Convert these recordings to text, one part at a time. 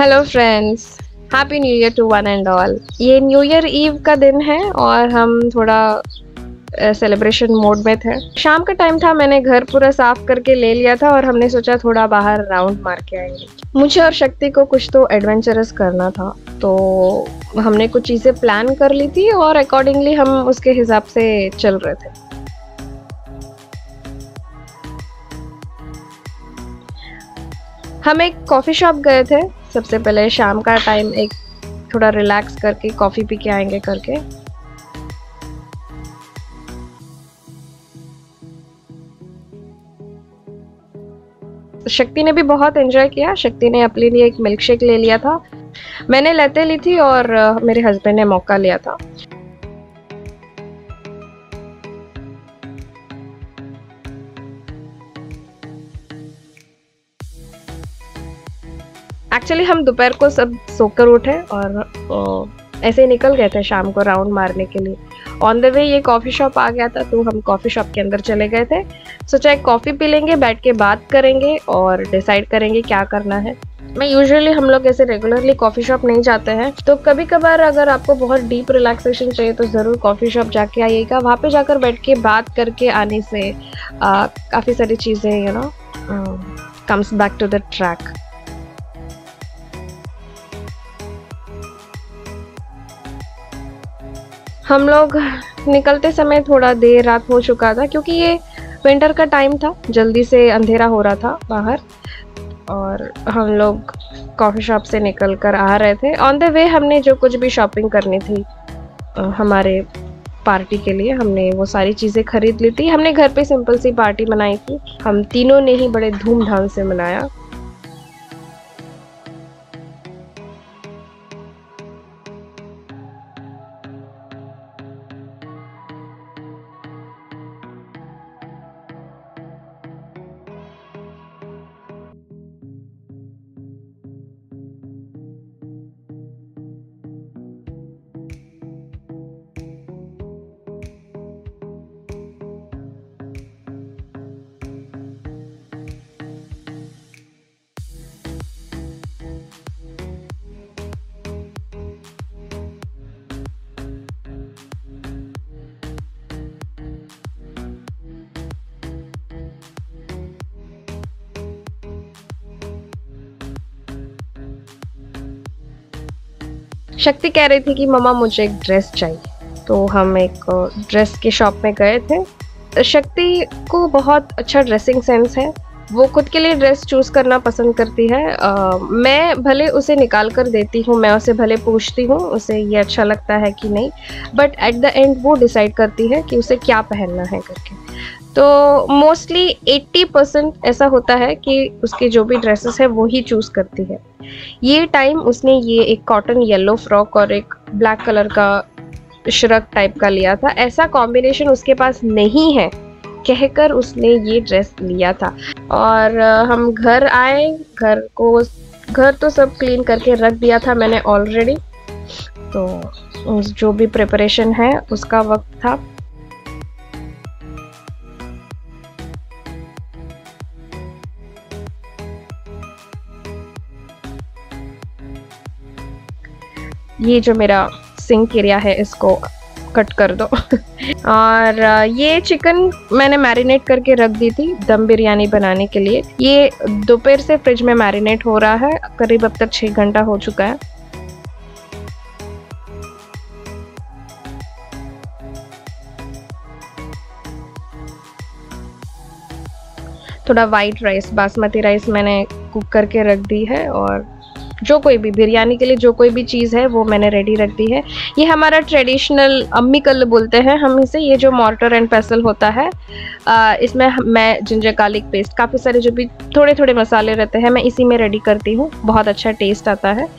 Hello friends, happy new year to one and all. ये new year eve का दिन है और हम थोड़ा सेलिब्रेशन मोड में थे। शाम का टाइम था, मैंने घर पूरा साफ करके ले लिया था और हमने सोचा थोड़ा बाहर राउंड मार के आएंगे। मुझे और शक्ति को कुछ तो एडवेंचरस करना था, तो हमने कुछ चीज़ें प्लान कर ली थी और अकॉर्डिंगली हम उसके हिसाब से चल रहे थे। हम एक कॉफ़ी शॉप गए थे। सबसे पहले शाम का टाइम एक थोड़ा रिलैक्स करके कॉफ़ी पी के आएंगे करके। शक्ति ने भी बहुत एंजॉय किया। शक्ति ने अपने लिए एक मिल्क शेक ले लिया था, मैंने लेते ली थी और मेरे हस्बैंड ने मौका लिया था। एक्चुअली हम दोपहर को सब सोकर उठे और ऐसे ही निकल गए थे शाम को राउंड मारने के लिए। ऑन द वे ये कॉफ़ी शॉप आ गया था, तो हम कॉफ़ी शॉप के अंदर चले गए थे। सोचा एक कॉफ़ी पी लेंगे, बैठ के बात करेंगे और डिसाइड करेंगे क्या करना है। मैं यूजुअली हम लोग ऐसे रेगुलरली कॉफ़ी शॉप नहीं जाते हैं, तो कभी कभार अगर आपको बहुत डीप रिलैक्सेशन चाहिए तो ज़रूर कॉफ़ी शॉप जाके आइएगा। वहाँ पे जाकर बैठ के बात करके आने से काफ़ी सारी चीज़ें comes back to the track. हम लोग निकलते समय थोड़ा देर रात हो चुका था, क्योंकि ये विंटर का टाइम था, जल्दी से अंधेरा हो रहा था बाहर। और हम लोग कॉफ़ी शॉप से निकल कर आ रहे थे। ऑन द वे हमने जो कुछ भी शॉपिंग करनी थी हमारे पार्टी के लिए, हमने वो सारी चीज़ें खरीद ली थी। हमने घर पे सिंपल सी पार्टी मनाई थी, हम तीनों ने ही बड़े धूमधाम से मनाया। शक्ति कह रही थी कि मम्मा मुझे एक ड्रेस चाहिए, तो हम एक ड्रेस के शॉप में गए थे। शक्ति को बहुत अच्छा ड्रेसिंग सेंस है, वो खुद के लिए ड्रेस चूज़ करना पसंद करती है। मैं भले उसे निकाल कर देती हूँ, मैं उसे भले पूछती हूँ उसे ये अच्छा लगता है कि नहीं, बट एट द एंड वो डिसाइड करती है कि उसे क्या पहनना है करके। तो मोस्टली 80% ऐसा होता है कि उसके जो भी ड्रेसेस है वो ही चूज़ करती है। ये टाइम उसने ये एक कॉटन येलो फ्रॉक और एक ब्लैक कलर का श्रग टाइप का लिया था। ऐसा कॉम्बिनेशन उसके पास नहीं है कहकर उसने ये ड्रेस लिया था। और हम घर आए, घर तो सब क्लीन करके रख दिया था मैंने ऑलरेडी, तो जो भी प्रिपरेशन है उसका वक्त था। ये जो मेरा सिंक एरिया है इसको कट कर दो। और ये चिकन मैंने मैरिनेट करके रख दी थी दम बिरयानी बनाने के लिए। ये दोपहर से फ्रिज में मैरिनेट हो रहा है, करीब अब तक 6 घंटा हो चुका है। थोड़ा वाइट राइस, बासमती राइस मैंने कुक करके रख दी है, और जो कोई भी बिरयानी के लिए जो कोई भी चीज़ है वो मैंने रेडी रख दी है। ये हमारा ट्रेडिशनल अम्मी कल्ल बोलते हैं हम इसे, ये जो मॉर्टर एंड पेसल होता है। इसमें मैं जिंजर गार्लिक पेस्ट, काफ़ी सारे जो भी थोड़े थोड़े मसाले रहते हैं मैं इसी में रेडी करती हूँ, बहुत अच्छा टेस्ट आता है।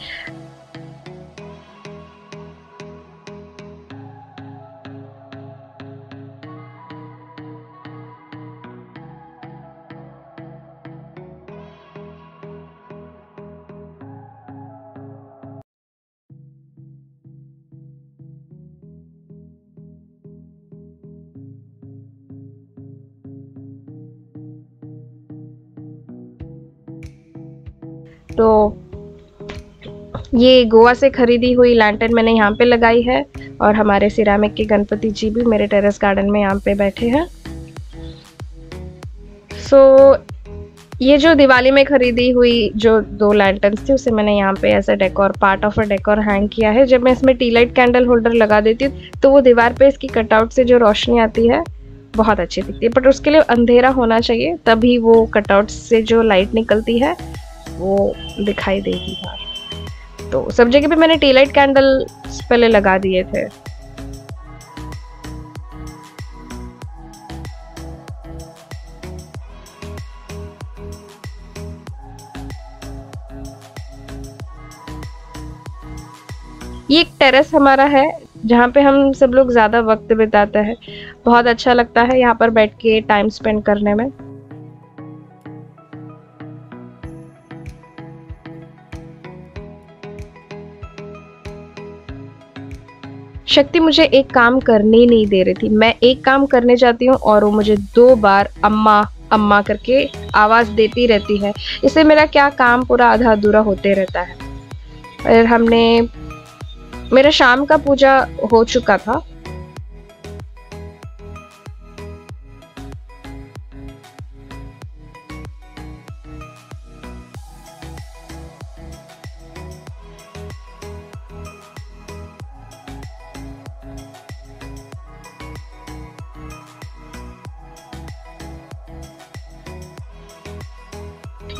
तो ये गोवा से खरीदी हुई लैंटर्न मैंने यहाँ पे लगाई है और हमारे सिरामिक के गणपति जी भी मेरे टेरेस गार्डन में यहाँ पे बैठे हैं। सो ये जो दिवाली में खरीदी हुई जो 2 लैंटर्न्स थी उसे मैंने यहाँ पे ऐसा decor part of a decor hang किया है। जब मैं इसमें टी लाइट कैंडल होल्डर लगा देती हूँ तो वो दीवार पे इसकी कटआउट से जो रोशनी आती है बहुत अच्छी दिखती है, बट उसके लिए अंधेरा होना चाहिए, तभी वो कटआउट से जो लाइट निकलती है वो दिखाई देगी बाहर। तो सब जगह पे मैंने टी लाइट कैंडल पहले लगा दिए थे। ये एक टेरेस हमारा है जहाँ पे हम सब लोग ज़्यादा वक्त बिताते हैं। बहुत अच्छा लगता है यहाँ पर बैठ के टाइम स्पेंड करने में। शक्ति मुझे एक काम करने ही नहीं दे रही थी। मैं एक काम करने जाती हूँ और वो मुझे 2 बार अम्मा अम्मा करके आवाज़ देती रहती है। इससे मेरा क्या काम पूरा आधा अधूरा होते रहता है। और मेरा शाम का पूजा हो चुका था।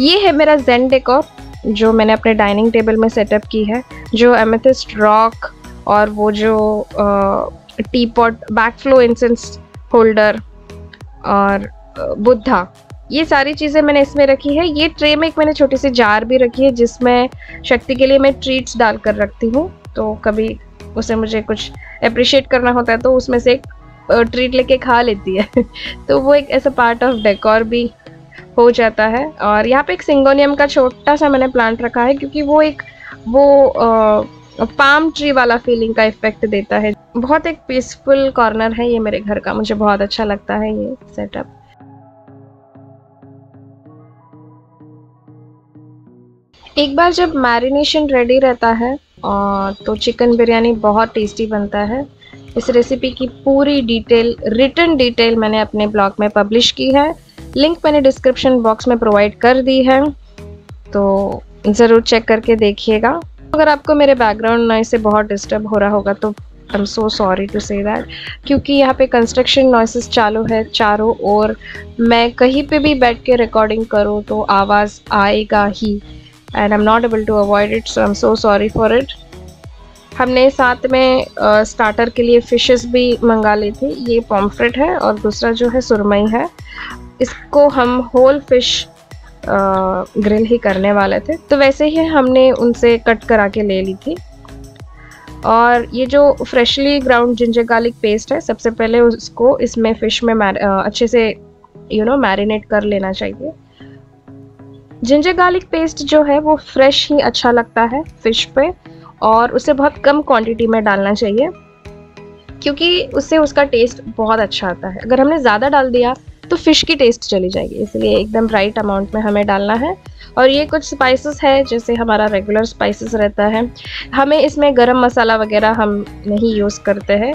ये है मेरा ज़ेन डेकोर जो मैंने अपने डाइनिंग टेबल में सेटअप की है। जो एमेथिस्ट रॉक और वो जो T pot backflow incense holder और बुद्धा, ये सारी चीज़ें मैंने इसमें रखी है। ये ट्रे में एक मैंने छोटी सी जार भी रखी है जिसमें शक्ति के लिए मैं ट्रीट्स डालकर रखती हूँ। तो कभी उसे मुझे कुछ अप्रिशिएट करना होता है तो उसमें से एक ट्रीट लेके खा लेती है तो वो एक ऐसा पार्ट ऑफ डेकोर भी हो जाता है। और यहाँ पे एक सिंगोनियम का छोटा सा मैंने प्लांट रखा है क्योंकि वो पाम ट्री वाला फीलिंग का इफेक्ट देता है। बहुत एक पीसफुल कॉर्नर है ये मेरे घर का, मुझे बहुत अच्छा लगता है ये सेटअप। एक बार जब मैरिनेशन रेडी रहता है और तो चिकन बिरयानी बहुत टेस्टी बनता है। इस रेसिपी की पूरी डिटेल रिटन डिटेल मैंने अपने ब्लॉग में पब्लिश की है। लिंक मैंने डिस्क्रिप्शन बॉक्स में प्रोवाइड कर दी है, तो ज़रूर चेक करके देखिएगा। अगर आपको मेरे बैकग्राउंड नॉइस से बहुत डिस्टर्ब हो रहा होगा तो I am so sorry to say that, क्योंकि यहाँ पे कंस्ट्रक्शन नॉइसेस चालू है चारों ओर। मैं कहीं पे भी बैठ के रिकॉर्डिंग करूँ तो आवाज़ आएगा ही and I am not able to avoid it, so I am so sorry for it. हमने साथ में स्टार्टर के लिए फिशेस भी मंगा ली थी। ये पॉम्फ्रेट है और दूसरा जो है सुरमई है। इसको हम होल फिश ग्रिल ही करने वाले थे, तो वैसे ही हमने उनसे कट करा के ले ली थी। और ये जो freshly ground ginger garlic paste है, सबसे पहले उसको इसमें फिश में अच्छे से मैरिनेट कर लेना चाहिए। जिंजर गार्लिक पेस्ट जो है वो फ्रेश ही अच्छा लगता है फिश पे, और उसे बहुत कम क्वांटिटी में डालना चाहिए क्योंकि उससे उसका टेस्ट बहुत अच्छा आता है। अगर हमने ज़्यादा डाल दिया तो फ़िश की टेस्ट चली जाएगी, इसलिए एकदम राइट अमाउंट में हमें डालना है। और ये कुछ स्पाइसेस है जैसे हमारा रेगुलर स्पाइसेस रहता है। हमें इसमें गरम मसाला वगैरह हम नहीं यूज़ करते हैं,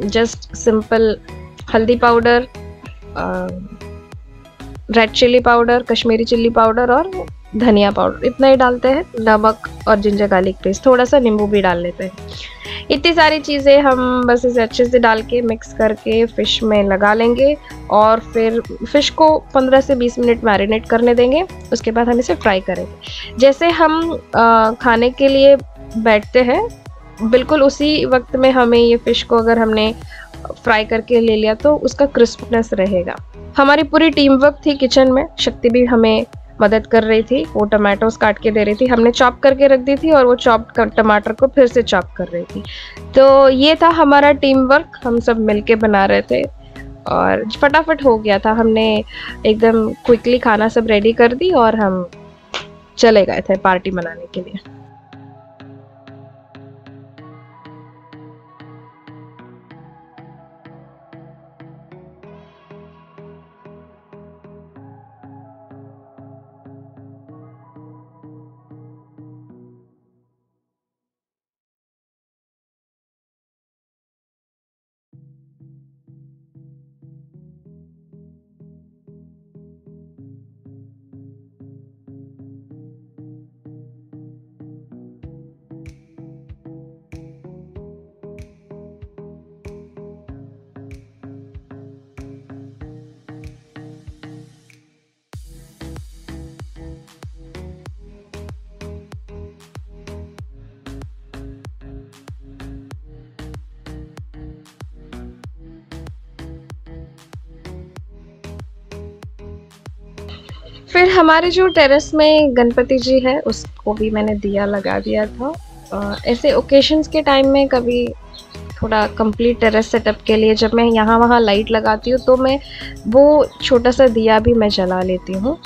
जस्ट सिंपल हल्दी powder, red chilli powder, Kashmiri chilli powder और धनिया पाउडर, इतना ही डालते हैं। नमक और जिंजर गार्लिक पेस्ट, थोड़ा सा नींबू भी डाल लेते हैं। इतनी सारी चीज़ें हम बस इसे अच्छे से डाल के मिक्स करके फ़िश में लगा लेंगे और फिर फ़िश को 15 से 20 मिनट मैरिनेट करने देंगे। उसके बाद हम इसे फ्राई करेंगे। जैसे हम खाने के लिए बैठते हैं बिल्कुल उसी वक्त में हमें ये फ़िश को अगर हमने फ्राई करके ले लिया तो उसका क्रिस्पनेस रहेगा। हमारी पूरी टीम वर्क थी किचन में, शक्ति भी हमें मदद कर रही थी। वो टमाटोस काट के दे रही थी, हमने चॉप करके रख दी थी और वो चॉप टमाटर को फिर से चॉप कर रही थी। तो ये था हमारा टीम वर्क, हम सब मिलके बना रहे थे और फटाफट हो गया था। हमने एकदम क्विकली खाना सब रेडी कर दी और हम चले गए थे पार्टी मनाने के लिए। फिर हमारे जो टेरेस में गणपति जी है उसको भी मैंने दिया लगा दिया था। ऐसे ओकेशंस के टाइम में कभी थोड़ा कंप्लीट टेरेस सेटअप के लिए जब मैं यहाँ वहाँ लाइट लगाती हूँ तो मैं वो छोटा सा दिया भी मैं जला लेती हूँ।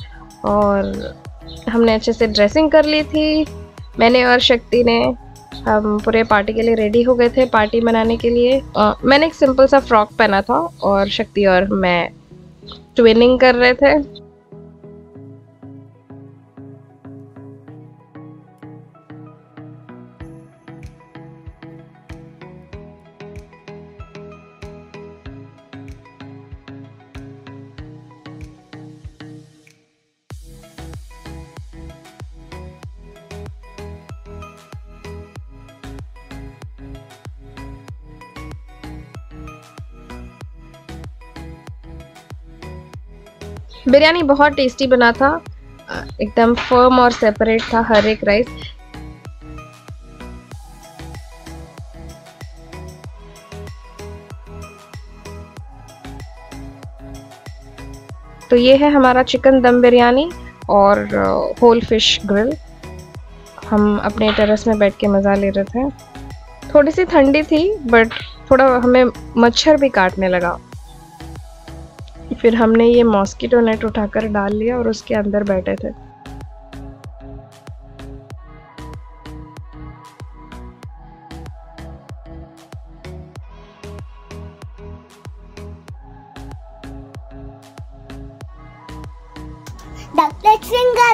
और हमने अच्छे से ड्रेसिंग कर ली थी, मैंने और शक्ति ने। हम पूरे पार्टी के लिए रेडी हो गए थे, पार्टी मनाने के लिए। मैंने एक सिंपल सा फ्रॉक पहना था और शक्ति और मैं ट्विनिंग कर रहे थे। बिरयानी बहुत टेस्टी बना था, एकदम फर्म और सेपरेट था हर एक राइस। तो ये है हमारा चिकन दम बिरयानी और होल फिश ग्रिल। हम अपने टेरेस में बैठ के मज़ा ले रहे थे। थोड़ी सी ठंडी थी बट थोड़ा हमें मच्छर भी काटने लगा। फिर हमने ये मॉस्किटो नेट उठाकर डाल लिया और उसके अंदर बैठे थे।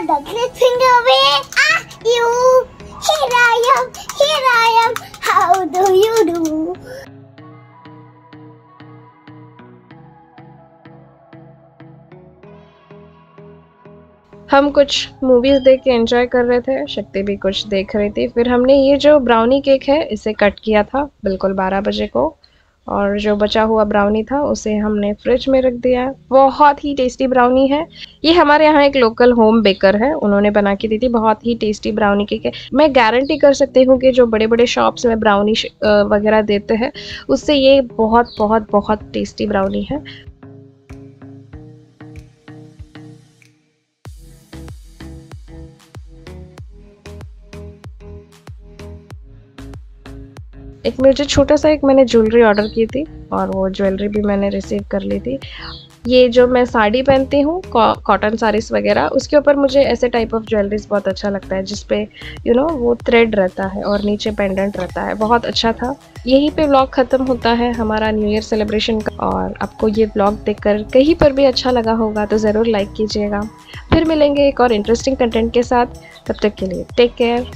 Ducklet finger, where are you? Here I am, how do you do? हम कुछ मूवीज़ देख के एंजॉय कर रहे थे, शक्ति भी कुछ देख रही थी। फिर हमने ये जो ब्राउनी केक है इसे कट किया था बिल्कुल 12 बजे को, और जो बचा हुआ ब्राउनी था उसे हमने फ्रिज में रख दिया है। बहुत ही टेस्टी ब्राउनी है। ये हमारे यहाँ एक लोकल होम बेकर है, उन्होंने बना के दी थी। बहुत ही टेस्टी ब्राउनी केक है। मैं गारंटी कर सकती हूँ कि जो बड़े बड़े शॉप्स में ब्राउनी वगैरह देते हैं उससे ये बहुत बहुत बहुत टेस्टी ब्राउनी है। एक मुझे छोटा सा मैंने ज्वेलरी ऑर्डर की थी और वो ज्वेलरी भी मैंने रिसीव कर ली थी। ये जो मैं साड़ी पहनती हूँ कॉटन साड़ीज़ वगैरह, उसके ऊपर मुझे ऐसे टाइप ऑफ ज्वेलरीज बहुत अच्छा लगता है जिसपे वो थ्रेड रहता है और नीचे पेंडेंट रहता है। बहुत अच्छा था। यहीं पे व्लॉग ख़त्म होता है हमारा न्यू ईयर सेलिब्रेशन का। और आपको ये व्लॉग देखकर कहीं पर भी अच्छा लगा होगा तो ज़रूर लाइक कीजिएगा। फिर मिलेंगे एक और इंटरेस्टिंग कंटेंट के साथ। तब तक के लिए टेक केयर।